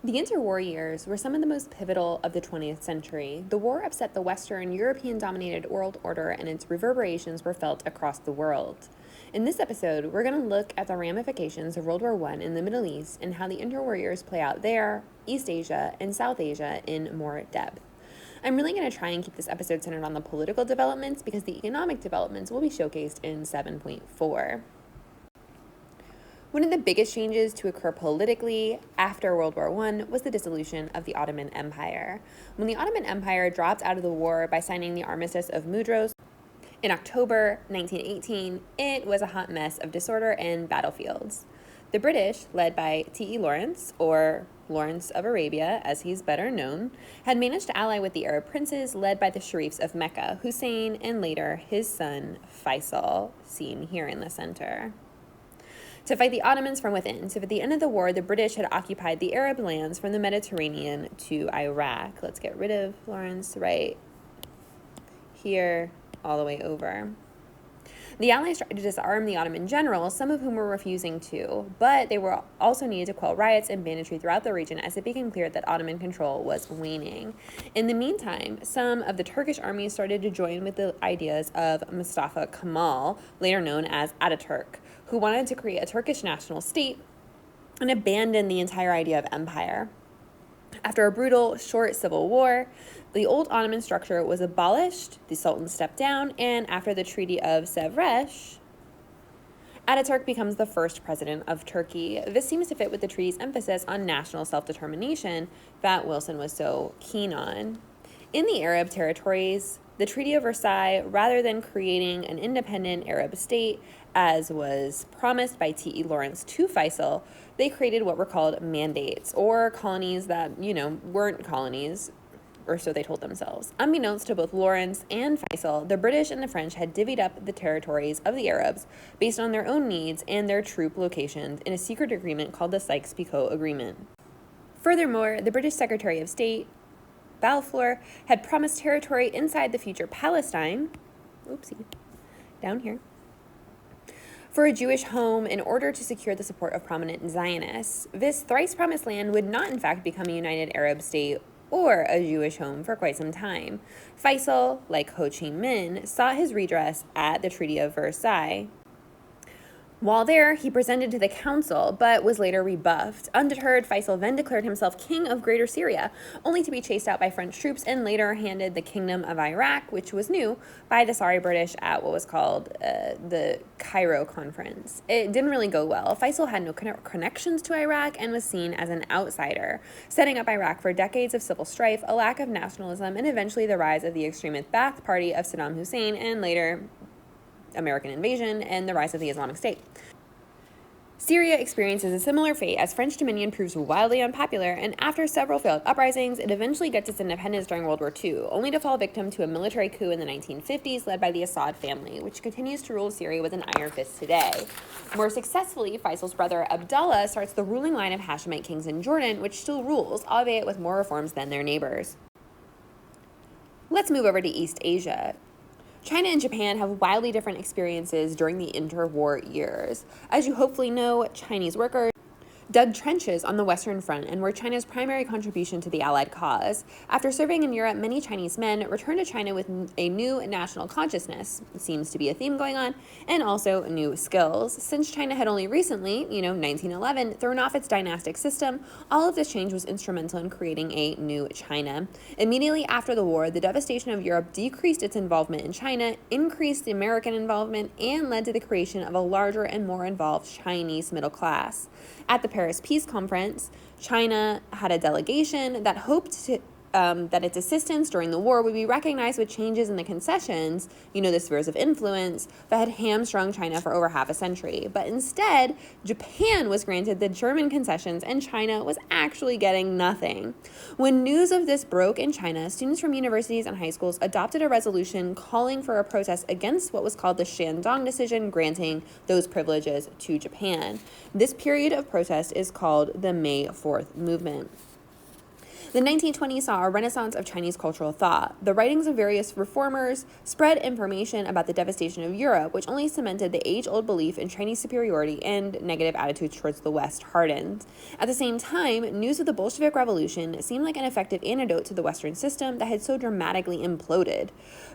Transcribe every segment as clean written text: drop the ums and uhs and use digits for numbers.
The interwar years were some of the most pivotal of the 20th century. The war upset the Western, European-dominated world order, and its reverberations were felt across the world. In this episode, we're going to look at the ramifications of World War I in the Middle East and how the interwar years play out there, East Asia, and South Asia in more depth. I'm really going to try and keep this episode centered on the political developments because the economic developments will be showcased in 7.4. One of the biggest changes to occur politically after World War I was the dissolution of the Ottoman Empire. When the Ottoman Empire dropped out of the war by signing the Armistice of Mudros in October 1918, it was a hot mess of disorder and battlefields. The British, led by T.E. Lawrence, or Lawrence of Arabia, as he's better known, had managed to ally with the Arab princes led by the Sharifs of Mecca, Hussein, and later his son Faisal, seen here in the center, to fight the Ottomans from within. So at the end of the war, the British had occupied the Arab lands from the Mediterranean to Iraq. Let's get rid of Lawrence right here, all the way over. The Allies tried to disarm the Ottoman generals, some of whom were refusing to, but they were also needed to quell riots and banditry throughout the region as it became clear that Ottoman control was waning. In the meantime, some of the Turkish armies started to join with the ideas of Mustafa Kemal, later known as Ataturk, who wanted to create a Turkish national state and abandon the entire idea of empire. After a brutal, short civil war, the old Ottoman structure was abolished, the Sultan stepped down, and after the Treaty of Sèvres, Ataturk becomes the first president of Turkey. This seems to fit with the treaty's emphasis on national self-determination that Wilson was so keen on. In the Arab territories, the Treaty of Versailles, rather than creating an independent Arab state, as was promised by T.E. Lawrence to Faisal, they created what were called mandates, or colonies that, weren't colonies, or so they told themselves. Unbeknownst to both Lawrence and Faisal, the British and the French had divvied up the territories of the Arabs based on their own needs and their troop locations in a secret agreement called the Sykes-Picot Agreement. Furthermore, the British Secretary of State, Balfour, had promised territory inside the future Palestine, down here, for a Jewish home in order to secure the support of prominent Zionists. This thrice-promised land would not, in fact, become a united Arab state or a Jewish home for quite some time. Faisal, like Ho Chi Minh, sought his redress at the Treaty of Versailles. While there, he presented to the council, but was later rebuffed. Undeterred, Faisal then declared himself king of Greater Syria, only to be chased out by French troops and later handed the Kingdom of Iraq, which was new, by the sorry British at what was called the Cairo Conference. It didn't really go well. Faisal had no connections to Iraq and was seen as an outsider, setting up Iraq for decades of civil strife, a lack of nationalism, and eventually the rise of the extremist Ba'ath Party of Saddam Hussein, and later American invasion and the rise of the Islamic State. Syria experiences a similar fate as French dominion proves wildly unpopular, and after several failed uprisings, it eventually gets its independence during World War II, only to fall victim to a military coup in the 1950s led by the Assad family, which continues to rule Syria with an iron fist today. More successfully, Faisal's brother Abdullah starts the ruling line of Hashemite kings in Jordan, which still rules, albeit with more reforms than their neighbors. Let's move over to East Asia. China and Japan have wildly different experiences during the interwar years. As you hopefully know, Chinese workers dug trenches on the Western Front and were China's primary contribution to the Allied cause. After serving in Europe, many Chinese men returned to China with a new national consciousness, seems to be a theme going on, and also new skills. Since China had only recently, 1911, thrown off its dynastic system, all of this change was instrumental in creating a new China. Immediately after the war, the devastation of Europe decreased its involvement in China, increased the American involvement, and led to the creation of a larger and more involved Chinese middle class. At the Paris Peace Conference, China had a delegation that hoped that its assistance during the war would be recognized with changes in the concessions, the spheres of influence, that had hamstrung China for over half a century. But instead, Japan was granted the German concessions and China was actually getting nothing. When news of this broke in China, students from universities and high schools adopted a resolution calling for a protest against what was called the Shandong Decision, granting those privileges to Japan. This period of protest is called the May 4th movement. The 1920s saw a renaissance of Chinese cultural thought. The writings of various reformers spread information about the devastation of Europe, which only cemented the age-old belief in Chinese superiority, and negative attitudes towards the West hardened. At the same time, news of the Bolshevik Revolution seemed like an effective antidote to the Western system that had so dramatically imploded.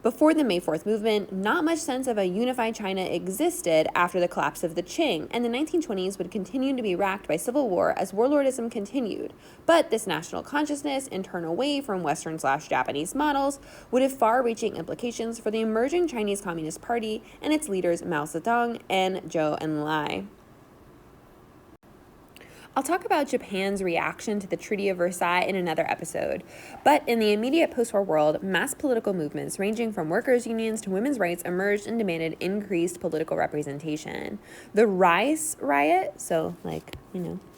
Before the May 4th movement, not much sense of a unified China existed after the collapse of the Qing, and the 1920s would continue to be racked by civil war as warlordism continued. But this national consciousness and turn away from Western/Japanese models would have far-reaching implications for the emerging Chinese Communist Party and its leaders Mao Zedong and Zhou Enlai. I'll talk about Japan's reaction to the Treaty of Versailles in another episode, but in the immediate post-war world, mass political movements ranging from workers' unions to women's rights emerged and demanded increased political representation. The Rice Riot,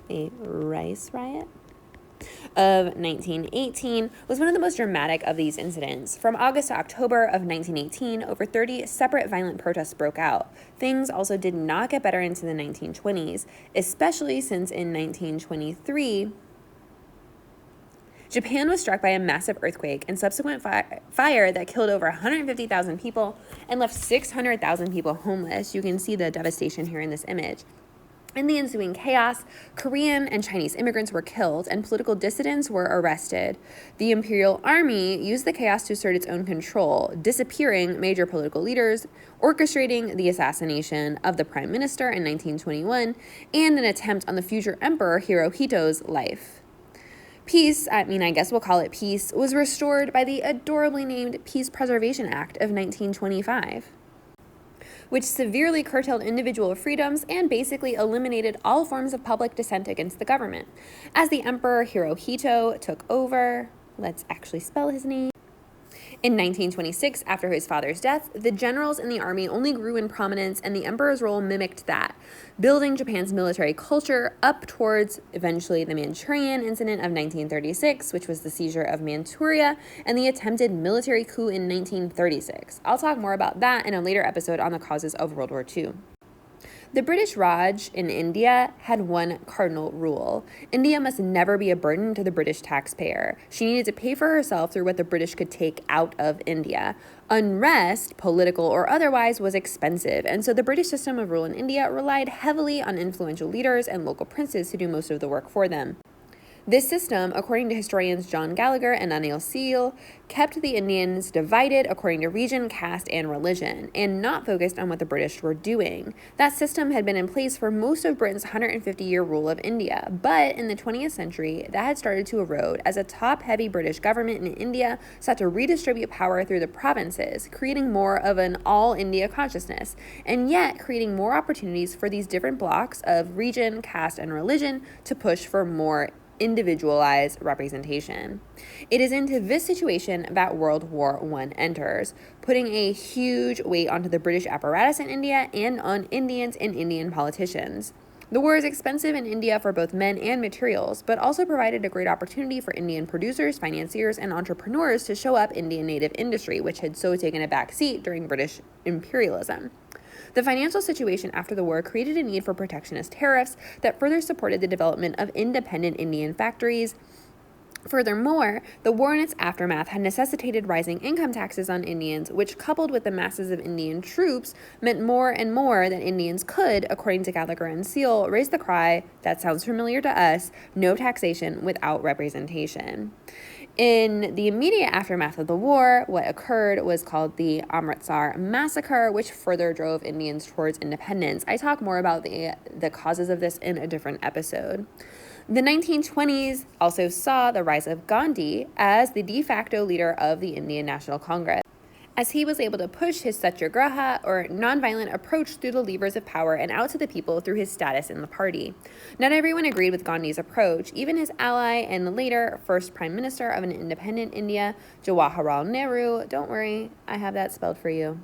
a rice riot, of 1918 was one of the most dramatic of these incidents. From August to October of 1918, over 30 separate violent protests broke out. Things also did not get better into the 1920s, especially since in 1923, Japan was struck by a massive earthquake and subsequent fire that killed over 150,000 people and left 600,000 people homeless. You can see the devastation here in this image. In the ensuing chaos, Korean and Chinese immigrants were killed and political dissidents were arrested. The Imperial Army used the chaos to assert its own control, disappearing major political leaders, orchestrating the assassination of the Prime Minister in 1921, and an attempt on the future Emperor Hirohito's life. Peace, I guess we'll call it peace, was restored by the adorably named Peace Preservation Act of 1925. Which severely curtailed individual freedoms and basically eliminated all forms of public dissent against the government. As the Emperor Hirohito took over, let's actually spell his name. In 1926, after his father's death, the generals in the army only grew in prominence, and the emperor's role mimicked that, building Japan's military culture up towards eventually the Manchurian Incident of 1936, which was the seizure of Manchuria, and the attempted military coup in 1936. I'll talk more about that in a later episode on the causes of World War II. The British Raj in India had one cardinal rule. India must never be a burden to the British taxpayer. She needed to pay for herself through what the British could take out of India. Unrest, political or otherwise, was expensive, and so the British system of rule in India relied heavily on influential leaders and local princes to do most of the work for them. This system, according to historians John Gallagher and Anil Seal, kept the Indians divided according to region, caste, and religion, and not focused on what the British were doing. That system had been in place for most of Britain's 150-year rule of India, but in the 20th century, that had started to erode as a top-heavy British government in India sought to redistribute power through the provinces, creating more of an all-India consciousness, and yet creating more opportunities for these different blocks of region, caste, and religion to push for more individualized representation. It is into this situation that World War I enters, putting a huge weight onto the British apparatus in India and on Indians and Indian politicians. The war is expensive in India for both men and materials, but also provided a great opportunity for Indian producers, financiers, and entrepreneurs to show up Indian native industry, which had so taken a back seat during British imperialism. The financial situation after the war created a need for protectionist tariffs that further supported the development of independent Indian factories. Furthermore, the war and its aftermath had necessitated rising income taxes on Indians, which, coupled with the masses of Indian troops, meant more and more that Indians could, according to Gallagher and Seal, raise the cry, that sounds familiar to us, no taxation without representation. In the immediate aftermath of the war, what occurred was called the Amritsar Massacre, which further drove Indians towards independence. I talk more about the causes of this in a different episode. The 1920s also saw the rise of Gandhi as the de facto leader of the Indian National Congress, as he was able to push his satyagraha, or nonviolent approach, through the levers of power and out to the people through his status in the party. Not everyone agreed with Gandhi's approach. Even his ally and the later first prime minister of an independent India, Jawaharlal Nehru, don't worry, I have that spelled for you,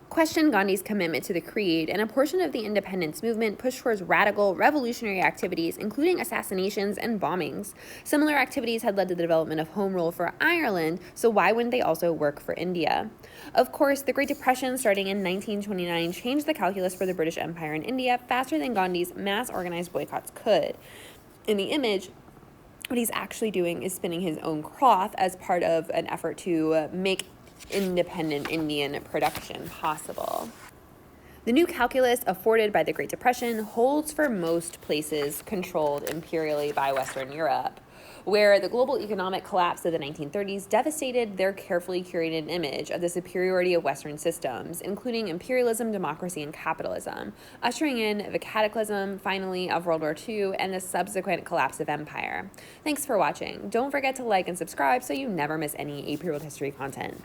questioned Gandhi's commitment to the creed, and a portion of the independence movement pushed towards radical, revolutionary activities, including assassinations and bombings. Similar activities had led to the development of home rule for Ireland, so why wouldn't they also work for India? Of course, the Great Depression starting in 1929 changed the calculus for the British Empire in India faster than Gandhi's mass organized boycotts could. In the image, what he's actually doing is spinning his own cloth as part of an effort to make independent Indian production possible. The new calculus afforded by the Great Depression holds for most places controlled imperially by Western Europe, where the global economic collapse of the 1930s devastated their carefully curated image of the superiority of Western systems, including imperialism, democracy, and capitalism, ushering in the cataclysm, finally, of World War II and the subsequent collapse of empire. Thanks for watching. Don't forget to like and subscribe so you never miss any AP World History content.